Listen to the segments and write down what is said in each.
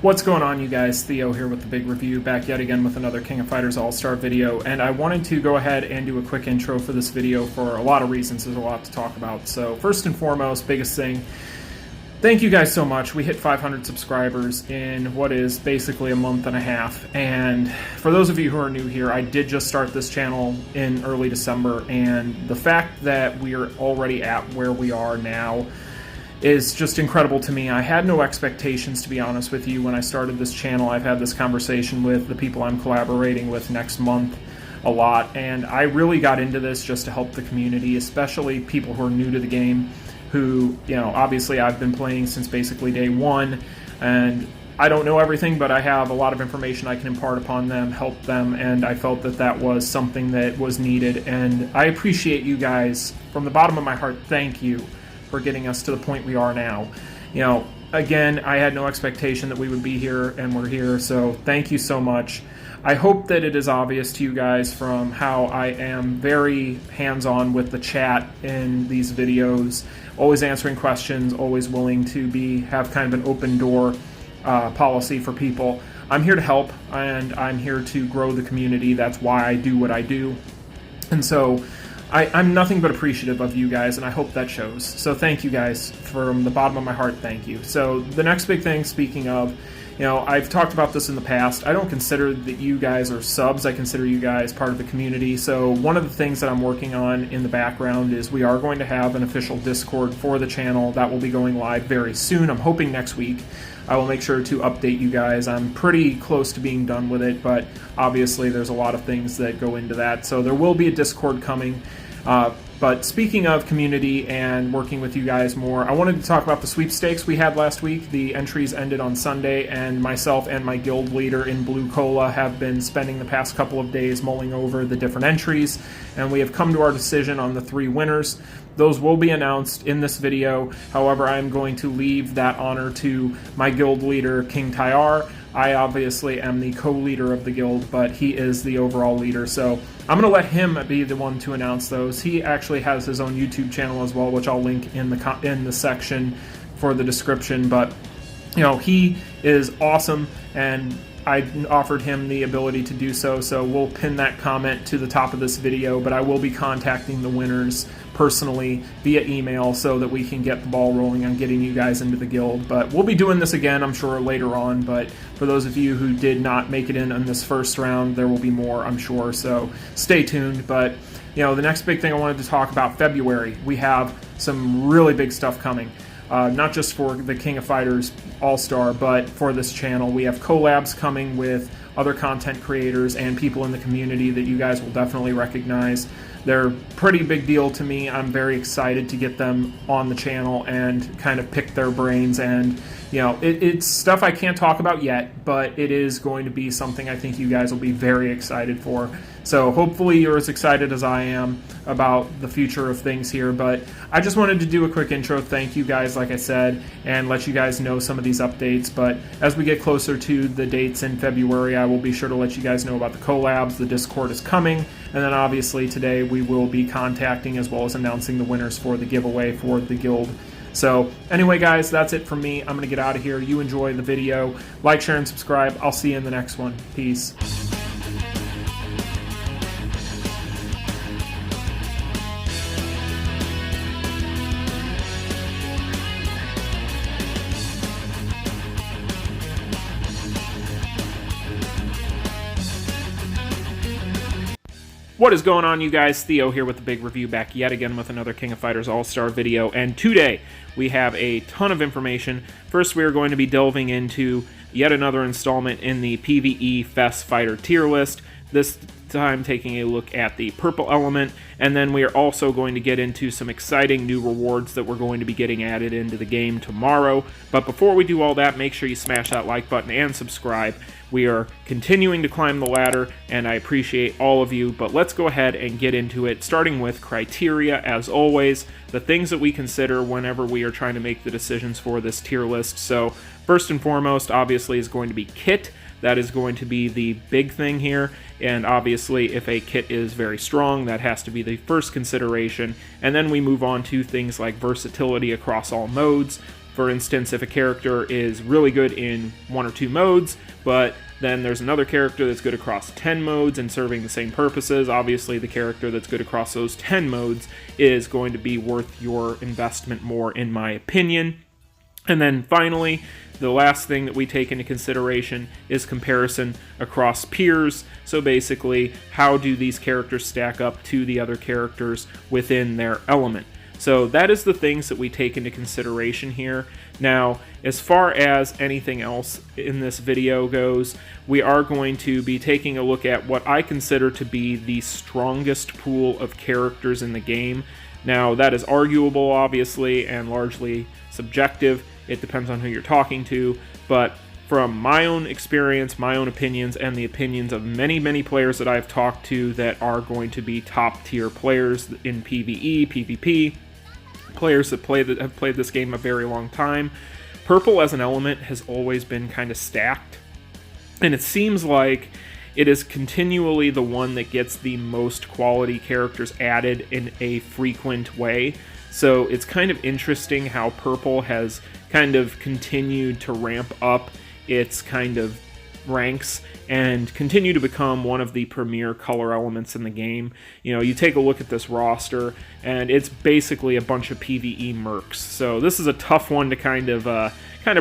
What's going on, you guys? Theo here with the big review, back yet again with another King of Fighters All-Star video, and I wanted to go ahead and do a quick intro for this video for a lot of reasons. There's a lot to talk about. So first and foremost, biggest thing, thank you guys so much. We hit 500 subscribers in what is basically a month and a half, and for those of you who are new here, I did just start this channel in early December, and the fact that we are already at where we are now is just incredible to me. I had no expectations, to be honest with you, when I started this channel. I've had this conversation with the people I'm collaborating with next month a lot, and I really got into this just to help the community, especially people who are new to the game, who, you know, obviously I've been playing since basically day one, and I don't know everything, but I have a lot of information I can impart upon them, help them, and I felt that that was something that was needed, and I appreciate you guys. From the bottom of my heart, thank you for getting us to the point we are now. You know, again, I had no expectation that we would be here, and we're here, so thank you so much. I hope that it is obvious to you guys from how I am very hands-on with the chat in these videos, always answering questions, always willing to have kind of an open door policy for people. I'm here to help, and I'm here to grow the community. That's why I do what I do. And so I'm nothing but appreciative of you guys, and I hope that shows. So thank you guys, from the bottom of my heart, thank you. So the next big thing, speaking of, you know, I've talked about this in the past. I don't consider that you guys are subs. I consider you guys part of the community. So one of the things that I'm working on in the background is we are going to have an official Discord for the channel that will be going live very soon. I'm hoping next week. I will make sure to update you guys. I'm pretty close to being done with it, but obviously there's a lot of things that go into that. So there will be a Discord coming. But speaking of community and working with you guys more, I wanted to talk about the sweepstakes we had last week. The entries ended on Sunday, and myself and my guild leader in Blue Kula have been spending the past couple of days mulling over the different entries, and we have come to our decision on the 3 winners. Those will be announced in this video. However, I'm going to leave that honor to my guild leader, King Taiar. I obviously am the co-leader of the guild, but he is the overall leader, so I'm going to let him be the one to announce those. He actually has his own YouTube channel as well, which I'll link in the section for the description, but you know, he is awesome, and I offered him the ability to do so, so we'll pin that comment to the top of this video, but I will be contacting the winners personally via email so that we can get the ball rolling on getting you guys into the guild. But we'll be doing this again, I'm sure, later on, but for those of you who did not make it in this first round, there will be more, I'm sure, so stay tuned. But you know, the next big thing I wanted to talk about, February. We have some really big stuff coming. Not just for the King of Fighters All-Star, but for this channel. We have collabs coming with other content creators and people in the community that you guys will definitely recognize. They're pretty big deal to me. I'm very excited to get them on the channel and kind of pick their brains, and you know, it's stuff I can't talk about yet, but it is going to be something I think you guys will be very excited for. So hopefully you're as excited as I am about the future of things here, but I just wanted to do a quick intro. Thank you guys, like I said, and let you guys know some of these updates. But as we get closer to the dates in February, I will be sure to let you guys know about the collabs. The Discord is coming, and then obviously today we will be contacting as well as announcing the winners for the giveaway for the guild. So anyway, guys, that's it from me. I'm going to get out of here. You enjoy the video. Like, share, and subscribe. I'll see you in the next one. Peace. What is going on, you guys? Theo here with the big review, back yet again with another King of Fighters All-Star video, and today we have a ton of information. First, we are going to be delving into yet another installment in the PVE FES fighter tier list, this time taking a look at the purple element, and then we are also going to get into some exciting new rewards that we're going to be getting added into the game tomorrow. But before we do all that, make sure you smash that like button and subscribe. We are continuing to climb the ladder, and I appreciate all of you, but let's go ahead and get into it, starting with criteria, as always, the things that we consider whenever we are trying to make the decisions for this tier list. So first and foremost, obviously, is going to be kit. That is going to be the big thing here, and obviously if a kit is very strong, that has to be the first consideration, and then we move on to things like versatility across all modes, For instance, if a character is really good in 1 or 2 modes, but then there's another character that's good across 10 modes and serving the same purposes, obviously the character that's good across those 10 modes is going to be worth your investment more, in my opinion. And then finally, the last thing that we take into consideration is comparison across peers. So basically, how do these characters stack up to the other characters within their element? So that is the things that we take into consideration here. Now, as far as anything else in this video goes, we are going to be taking a look at what I consider to be the strongest pool of characters in the game. Now, that is arguable, obviously, and largely subjective. It depends on who you're talking to, but from my own experience, my own opinions, and the opinions of many players that I've talked to that are going to be top-tier players in PvE, PvP, players that have played this game a very long time, purple as an element has always been kind of stacked, and it seems like it is continually the one that gets the most quality characters added in a frequent way. So it's kind of interesting how purple has kind of continued to ramp up its kind of ranks and continue to become one of the premier color elements in the game. You know, you take a look at this roster, and it's basically a bunch of PvE mercs. So this is a tough one to kind of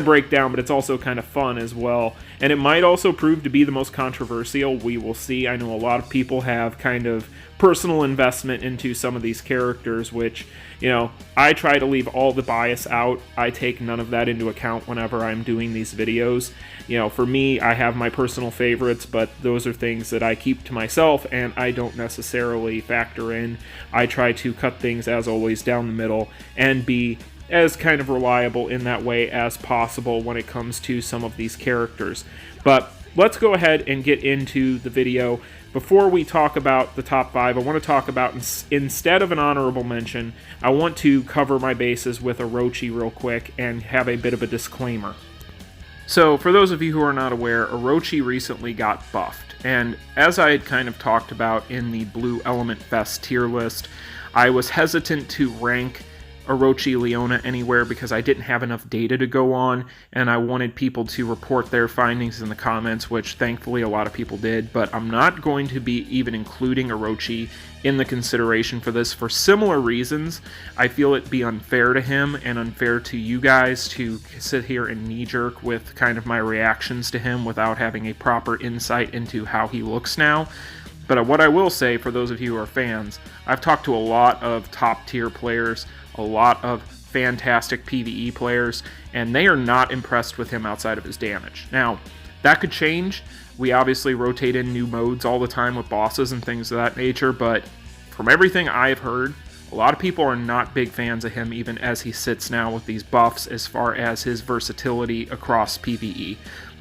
break down, but it's also kind of fun as well. And it might also prove to be the most controversial. We will see. I know a lot of people have kind of personal investment into some of these characters, which, you know, I try to leave all the bias out. I take none of that into account whenever I'm doing these videos. You know, for me, I have my personal favorites, but those are things that I keep to myself and I don't necessarily factor in. I try to cut things, as always, down the middle and be as kind of reliable in that way as possible when it comes to some of these characters. But let's go ahead and get into the video. Before we talk about the top 5, I want to talk about, instead of an honorable mention, I want to cover my bases with Orochi real quick and have a bit of a disclaimer. So, for those of you who are not aware, Orochi recently got buffed, and as I had kind of talked about in the Blue Element Fest tier list, I was hesitant to rank Orochi Leona anywhere because I didn't have enough data to go on, and I wanted people to report their findings in the comments, which thankfully a lot of people did, but I'm not going to be even including Orochi in the consideration for this for similar reasons. I feel it'd be unfair to him and unfair to you guys to sit here and knee-jerk with kind of my reactions to him without having a proper insight into how he looks now. But what I will say, for those of you who are fans, I've talked to a lot of top-tier players, a lot of fantastic PvE players, and they are not impressed with him outside of his damage. Now, that could change. We obviously rotate in new modes all the time with bosses and things of that nature, but from everything I've heard, a lot of people are not big fans of him even as he sits now with these buffs as far as his versatility across PvE.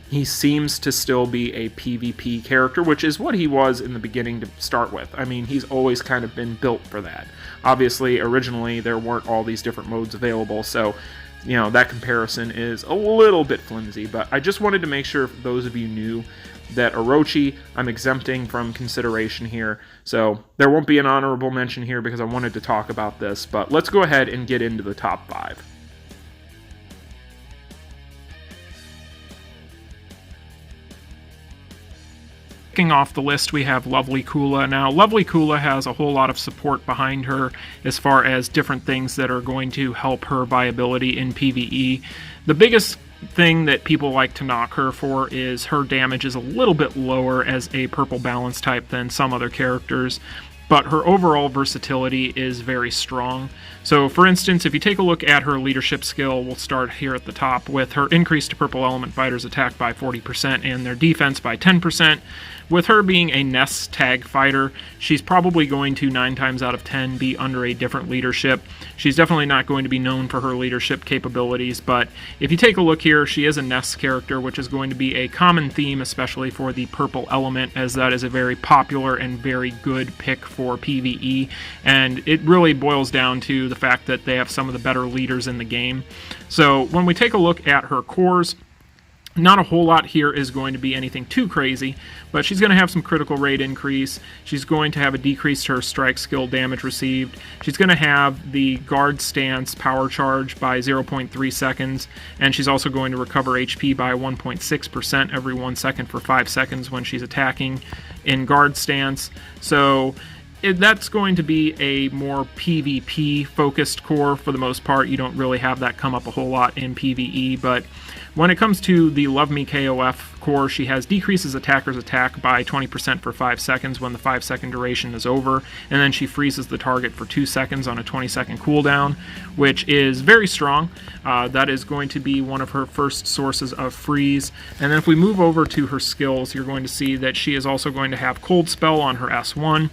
He seems to still be a PvP character, which is what he was in the beginning to start with. I mean, he's always kind of been built for that. Obviously, originally, there weren't all these different modes available, so, you know, that comparison is a little bit flimsy, but I just wanted to make sure those of you knew that Orochi, I'm exempting from consideration here, so there won't be an honorable mention here because I wanted to talk about this, but let's go ahead and get into the top 5. Kicking off the list, we have Lovely Kula. Now, Lovely Kula has a whole lot of support behind her as far as different things that are going to help her viability in PvE. The biggest thing that people like to knock her for is her damage is a little bit lower as a purple balance type than some other characters, but her overall versatility is very strong. So, for instance, if you take a look at her leadership skill, we'll start here at the top with her increase to purple element fighters' attack by 40% and their defense by 10%. With her being a Ness tag fighter, she's probably going to 9 times out of 10 be under a different leadership. She's definitely not going to be known for her leadership capabilities, but if you take a look here, she is a Ness character, which is going to be a common theme, especially for the purple element, as that is a very popular and very good pick for PvE, and it really boils down to the fact that they have some of the better leaders in the game. So when we take a look at her cores, Not a whole lot here is going to be anything too crazy, but she's going to have some critical rate increase. She's going to have a decrease to her strike skill damage received. She's going to have the guard stance power charge by 0.3 seconds, and she's also going to recover HP by 1.6% every 1 second for 5 seconds when she's attacking in guard stance. So that's going to be a more PvP focused core for the most part. You don't really have that come up a whole lot in PvE, but when it comes to the Love Me KOF core, she has decreases attacker's attack by 20% for 5 seconds when the 5-second duration is over, and then she freezes the target for 2 seconds on a 20-second cooldown, which is very strong. That is going to be one of her first sources of freeze. And then if we move over to her skills, you're going to see that she is also going to have Cold Spell on her S1.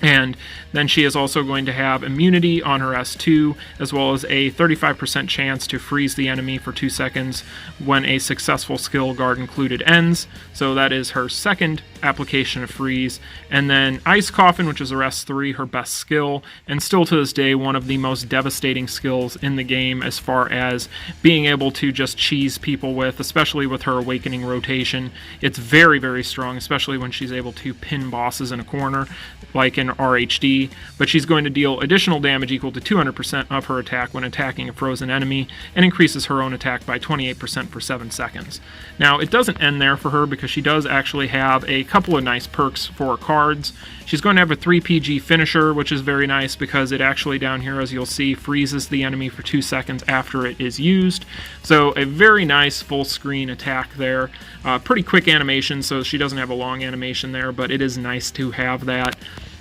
And then she is also going to have immunity on her S2, as well as a 35% chance to freeze the enemy for 2 seconds when a successful skill guard included ends. So that is her second application of freeze. And then Ice Coffin, which is her S3, her best skill, and still to this day one of the most devastating skills in the game as far as being able to just cheese people with, especially with her awakening rotation. It's very, very strong, especially when she's able to pin bosses in a corner, like in RHD, but she's going to deal additional damage equal to 200% of her attack when attacking a frozen enemy, and increases her own attack by 28% for 7 seconds. Now, it doesn't end there for her, because she does actually have a couple of nice perks for cards. She's going to have a 3PG finisher, which is very nice because it actually down here, as you'll see, freezes the enemy for 2 seconds after it is used. So a very nice full screen attack there. Pretty quick animation, so she doesn't have a long animation there, but it is nice to have that.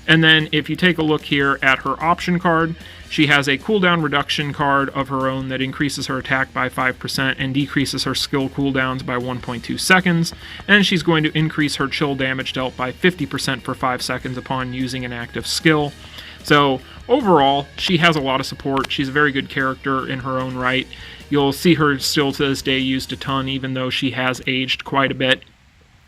And then if you take a look here at her option card, she has a cooldown reduction card of her own that increases her attack by 5% and decreases her skill cooldowns by 1.2 seconds. And she's going to increase her chill damage dealt by 50% for 5 seconds upon using an active skill. So overall, she has a lot of support. She's a very good character in her own right. You'll see her still to this day used a ton, even though she has aged quite a bit.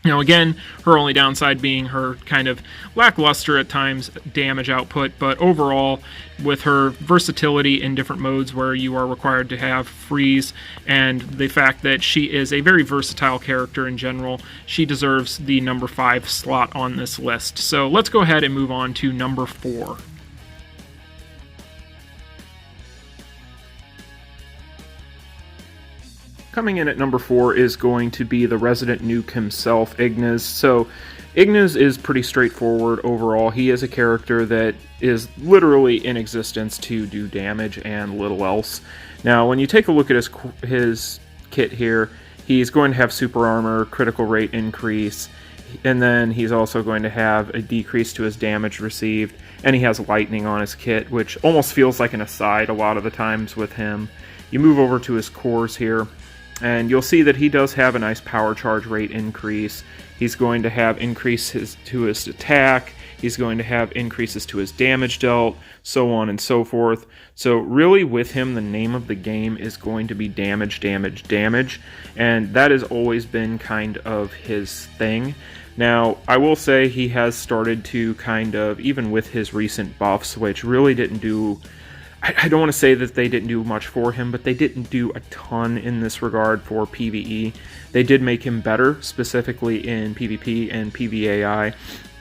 Now again, her only downside being her kind of lackluster at times damage output, but overall, with her versatility in different modes where you are required to have freeze, and the fact that she is a very versatile character in general, she deserves the number 5 slot on this list. So let's go ahead and move on to number 4. Coming in at number 4 is going to be the resident nuke himself, Igniz. So Igniz is pretty straightforward overall. He is a character that is literally in existence to do damage and little else. Now, when you take a look at his kit here, he's going to have super armor, critical rate increase, and then he's also going to have a decrease to his damage received, and he has lightning on his kit, which almost feels like an aside a lot of the times with him. You move over to his cores here, and you'll see that he does have a nice power charge rate increase. He's going to have increases to his attack. He's going to have increases to his damage dealt, so on and so forth. So really with him, the name of the game is going to be damage, damage, damage. And that has always been kind of his thing. Now, I will say he has started to kind of, even with his recent buffs, which really didn't do... I don't want to say that they didn't do much for him, but they didn't do a ton in this regard for PvE. They did make him better, specifically in PvP and PVAI,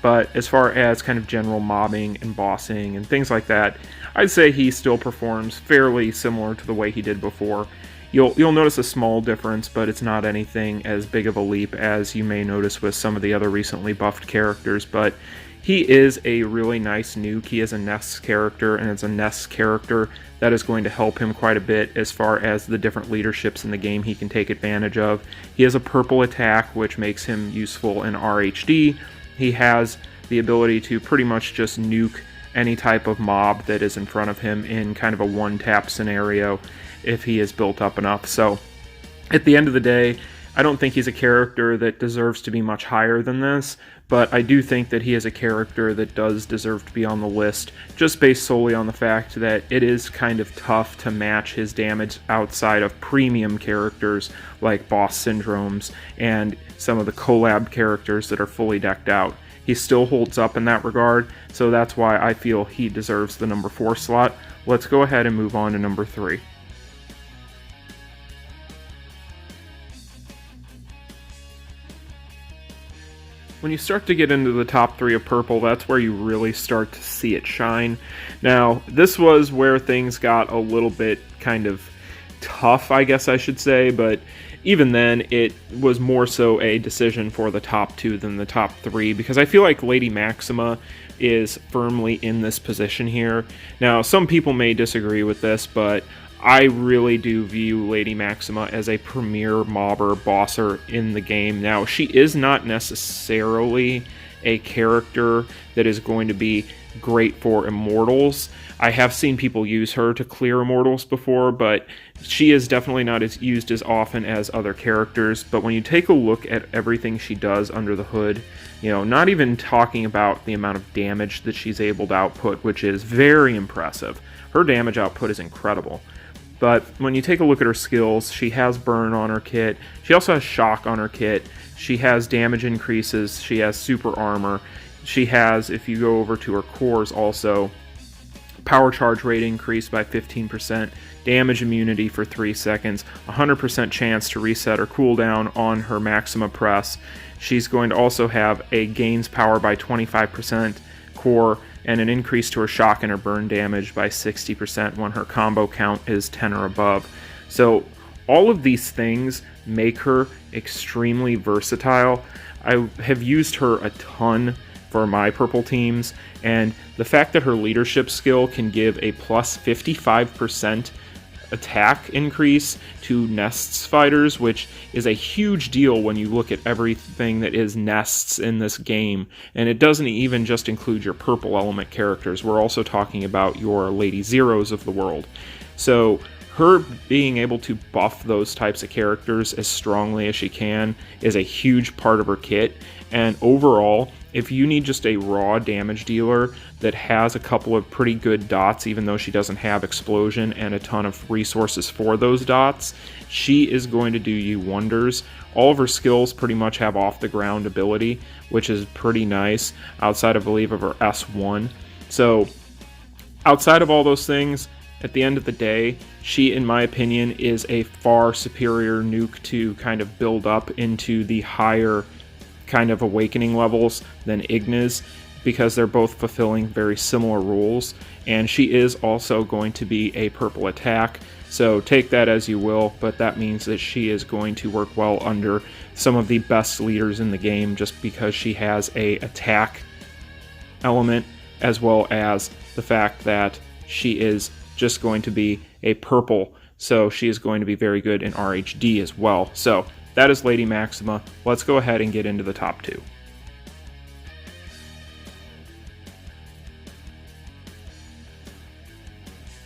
but as far as kind of general mobbing and bossing and things like that, I'd say he still performs fairly similar to the way he did before. You'll notice a small difference, but it's not anything as big of a leap as you may notice with some of the other recently buffed characters, but he is a really nice nuke. He is a Ness character, and it's a Ness character that is going to help him quite a bit as far as the different leaderships in the game he can take advantage of. He has a purple attack, which makes him useful in RHD. He has the ability to pretty much just nuke any type of mob that is in front of him in kind of a one-tap scenario if he is built up enough. So at the end of the day, I don't think he's a character that deserves to be much higher than this, but I do think that he is a character that does deserve to be on the list, just based solely on the fact that it is kind of tough to match his damage outside of premium characters like Boss Syndromes and some of the collab characters that are fully decked out. He still holds up in that regard, so that's why I feel he deserves the number 4 slot. Let's go ahead and move on to number 3. when you start to get into the top 3 of purple, that's where you really start to see it shine. Now, this was where things got a little bit kind of tough, I guess I should say, but even then, it was more so a decision for the top 2 than the top 3, because I feel like Lady Maxima is firmly in this position here. Now, some people may disagree with this, but I really do view Lady Maxima as a premier mobber bosser in the game. Now, she is not necessarily a character that is going to be great for Immortals. I have seen people use her to clear Immortals before, but she is definitely not as used as often as other characters. But when you take a look at everything she does under the hood, you know, not even talking about the amount of damage that she's able to output, which is very impressive. Her damage output is incredible. But when you take a look at her skills, she has burn on her kit. She also has shock on her kit. She has damage increases. She has super armor. She has, if you go over to her cores also, power charge rate increased by 15%, damage immunity for 3 seconds, 100% chance to reset her cooldown on her Maxima press. She's going to also have a gains power by 25% core, and an increase to her shock and her burn damage by 60% when her combo count is 10 or above. So all of these things make her extremely versatile. I have used her a ton for my purple teams, and the fact that her leadership skill can give a plus 55% attack increase to nests fighters, which is a huge deal when you look at everything that is nests in this game. And it doesn't even just include your purple element characters. We're also talking about your Lady Zeros of the world. So her being able to buff those types of characters as strongly as she can is a huge part of her kit. And overall, if you need just a raw damage dealer that has a couple of pretty good dots, even though she doesn't have explosion and a ton of resources for those dots, she is going to do you wonders. All of her skills pretty much have off the ground ability, which is pretty nice, outside I believe of her S1. So outside of all those things, at the end of the day, she, in my opinion, is a far superior nuke to kind of build up into the higher kind of awakening levels than Igniz, because they're both fulfilling very similar roles, and she is also going to be a purple attack, so take that as you will, but that means that she is going to work well under some of the best leaders in the game, just because she has a attack element, as well as the fact that she is just going to be a purple, so she is going to be very good in RHD as well. So that is Lady Maxima. Let's go ahead and get into the top 2.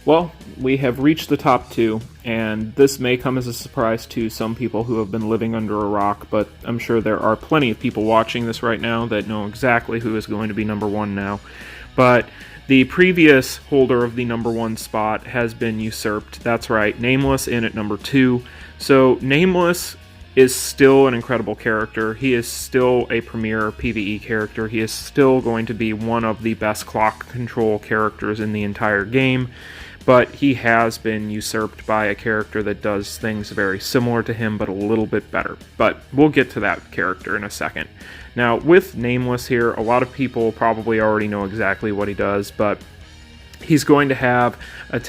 Well, we have reached the top 2, and this may come as a surprise to some people who have been living under a rock, but I'm sure there are plenty of people watching this right now that know exactly who is going to be number 1 now. But the previous holder of the number 1 spot has been usurped. That's right, Nameless in at number 2. So Nameless is still an incredible character. He is still a premier PvE character. He is still going to be one of the best clock control characters in the entire game, but he has been usurped by a character that does things very similar to him, but a little bit better. But we'll get to that character in a second. Now, with Nameless here, a lot of people probably already know exactly what he does, but he's going to have a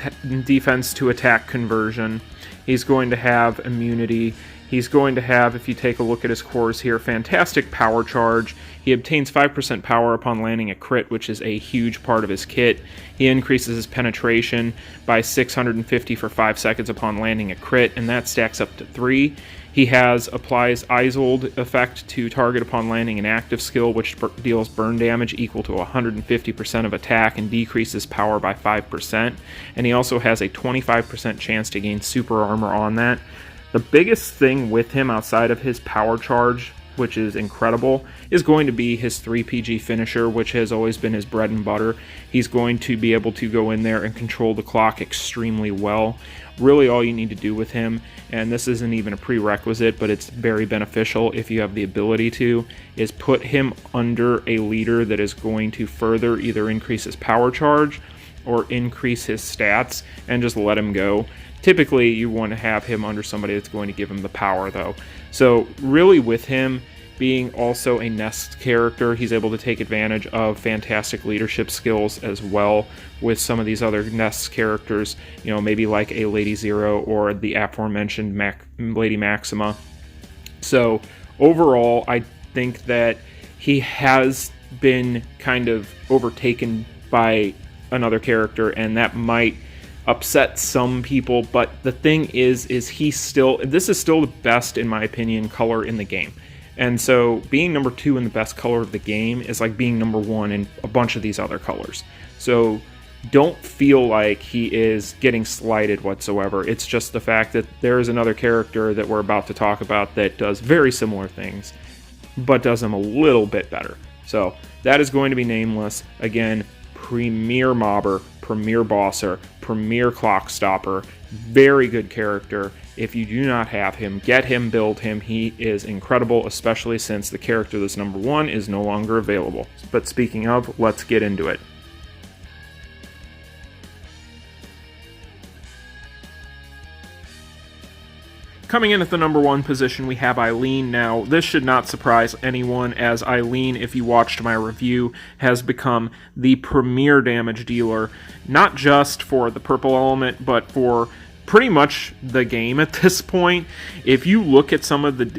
defense to attack conversion. He's going to have immunity. He's going to have, if you take a look at his cores here, fantastic power charge. He obtains 5% power upon landing a crit, which is a huge part of his kit. He increases his penetration by 650 for 5 seconds upon landing a crit, and that stacks up to 3. He applies Isold effect to target upon landing an active skill, which deals burn damage equal to 150% of attack and decreases power by 5%. And he also has a 25% chance to gain super armor on that. The biggest thing with him outside of his power charge, which is incredible, is going to be his 3PG finisher, which has always been his bread and butter. He's going to be able to go in there and control the clock extremely well. Really all you need to do with him, and this isn't even a prerequisite, but it's very beneficial if you have the ability to, is put him under a leader that is going to further either increase his power charge or increase his stats, and just let him go. Typically, you want to have him under somebody that's going to give him the power, though. So really with him, being also a Nest character, he's able to take advantage of fantastic leadership skills as well with some of these other Nest characters, you know, maybe like a Lady Zero or the aforementioned Lady Maxima. So overall, I think that he has been kind of overtaken by another character, and that might upset some people, but the thing is this is still the best, in my opinion, color in the game. And so being number 2 in the best color of the game is like being number 1 in a bunch of these other colors. So don't feel like he is getting slighted whatsoever. It's just the fact that there is another character that we're about to talk about that does very similar things, but does them a little bit better. So that is going to be Nameless. Again, premier mobber, premier bosser, premier clock stopper, very good character. If you do not have him, get him, build him. He is incredible, especially since the character that's number 1 is no longer available. But speaking of, let's get into it. Coming in at the number 1 position, we have Eileen. Now, this should not surprise anyone, as Eileen, if you watched my review, has become the premier damage dealer, not just for the purple element, but for pretty much the game at this point. If you look at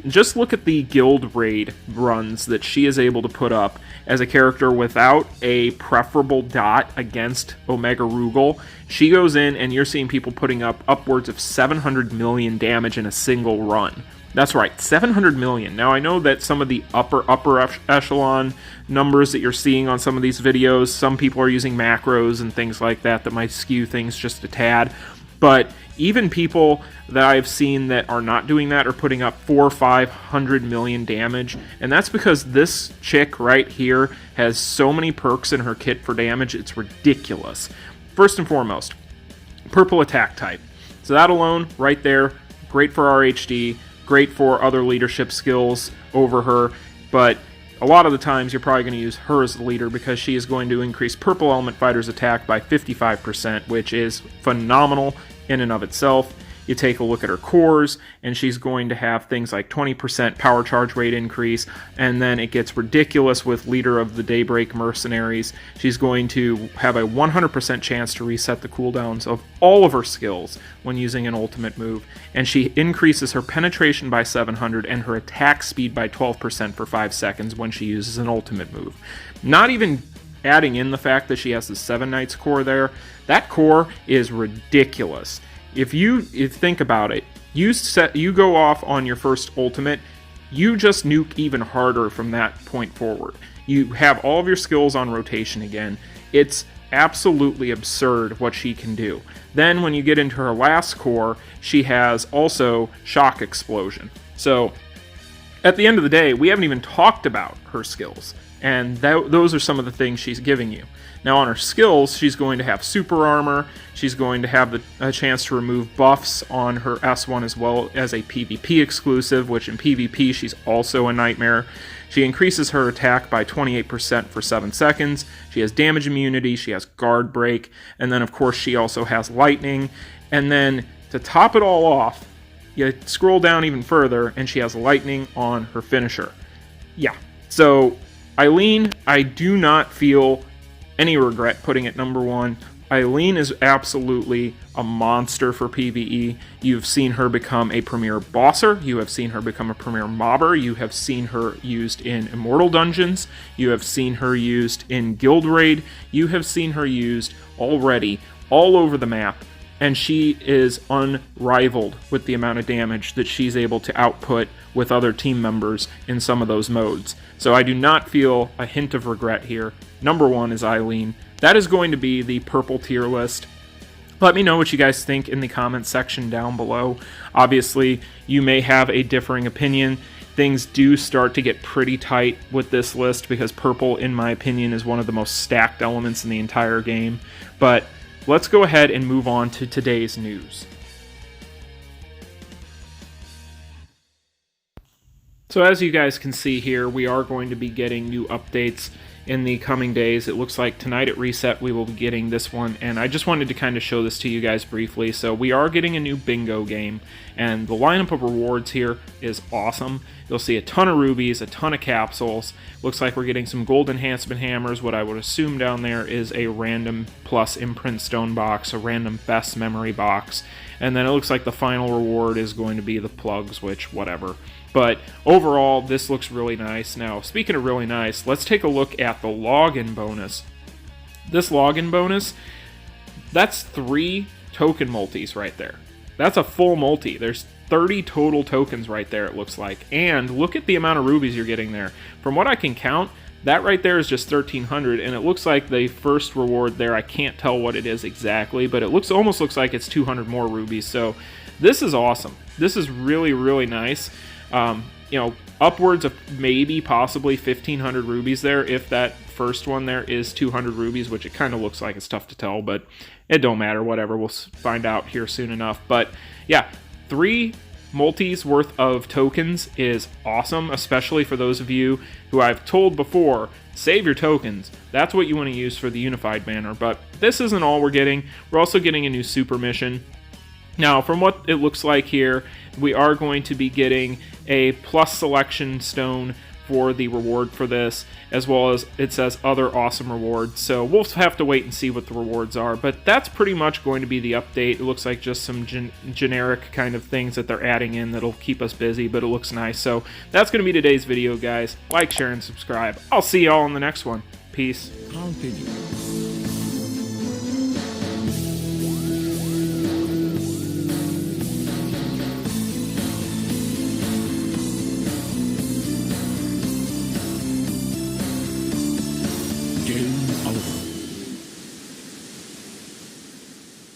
just look at the guild raid runs that she is able to put up as a character without a preferable dot against Omega Rugal. She goes in and you're seeing people putting up upwards of 700 million damage in a single run. That's right, 700 million. Now, I know that some of the upper echelon numbers that you're seeing on some of these videos, some people are using macros and things like that might skew things just a tad. But even people that I've seen that are not doing that are putting up 400 or 500 million damage. And that's because this chick right here has so many perks in her kit for damage, it's ridiculous. First and foremost, purple attack type. So that alone, right there, great for RHD, great for other leadership skills over her. But a lot of the times you're probably going to use her as the leader because she is going to increase purple element fighters' attack by 55%, which is phenomenal in and of itself. You take a look at her cores, and she's going to have things like 20% power charge rate increase, and then it gets ridiculous with Leader of the Daybreak Mercenaries. She's going to have a 100% chance to reset the cooldowns of all of her skills when using an ultimate move, and she increases her penetration by 700 and her attack speed by 12% for 5 seconds when she uses an ultimate move. Not even adding in the fact that she has the 7 Knights core there, that core is ridiculous. If you think about it, you go off on your first ultimate, you just nuke even harder from that point forward. You have all of your skills on rotation again. It's absolutely absurd what she can do. Then when you get into her last core, she has also Shock Explosion. So at the end of the day, we haven't even talked about her skills, and those are some of the things she's giving you. Now on her skills, she's going to have super armor, she's going to have a chance to remove buffs on her S1 as well as a PvP exclusive, which in PvP she's also a nightmare. She increases her attack by 28% for 7 seconds, she has damage immunity, she has guard break, and then of course she also has lightning. And then to top it all off, you scroll down even further and she has lightning on her finisher. Yeah, so Eileen, I do not feel any regret putting it number 1. Eileen is absolutely a monster for PvE. You've seen her become a premier bosser, you have seen her become a premier mobber, you have seen her used in Immortal dungeons, you have seen her used in Guild Raid, you have seen her used already all over the map, and she is unrivaled with the amount of damage that she's able to output with other team members in some of those modes. So I do not feel a hint of regret here. Number 1 is Eileen. That is going to be the purple tier list. Let me know what you guys think in the comments section down below. Obviously, you may have a differing opinion. Things do start to get pretty tight with this list because purple, in my opinion, is one of the most stacked elements in the entire game. But let's go ahead and move on to today's news. So as you guys can see here, we are going to be getting new updates in the coming days. It looks like tonight at reset we will be getting this one, and I just wanted to kind of show this to you guys briefly. So we are getting a new bingo game, and the lineup of rewards here is awesome. You'll see a ton of rubies, a ton of capsules. Looks like we're getting some gold enhancement hammers. What I would assume down there is a random plus imprint stone box, a random best memory box, and then it looks like the final reward is going to be the plugs, which whatever. But overall, this looks really nice. Now, speaking of really nice, let's take a look at the login bonus. This login bonus, that's 3 token multis right there. That's a full multi. There's 30 total tokens right there, it looks like. And look at the amount of rubies you're getting there. From what I can count, that right there is just 1,300, and it looks like the first reward there, I can't tell what it is exactly, but it almost looks like it's 200 more rubies. So this is awesome. This is really, really nice. You know, upwards of maybe possibly 1,500 rubies there if that first one there is 200 rubies, which it kind of looks like. It's tough to tell, but it don't matter, whatever. We'll find out here soon enough. But yeah, 3 multis worth of tokens is awesome, especially for those of you who I've told before, save your tokens. That's what you want to use for the unified banner. But this isn't all we're getting. We're also getting a new super mission. Now, from what it looks like here, we are going to be getting a plus selection stone for the reward for this, as well as it says other awesome rewards. So we'll have to wait and see what the rewards are, but that's pretty much going to be the update. It looks like just some generic kind of things that they're adding in that'll keep us busy, but it looks nice. So that's going to be today's video, guys. Like, share, and subscribe. I'll see y'all in the next one. Peace.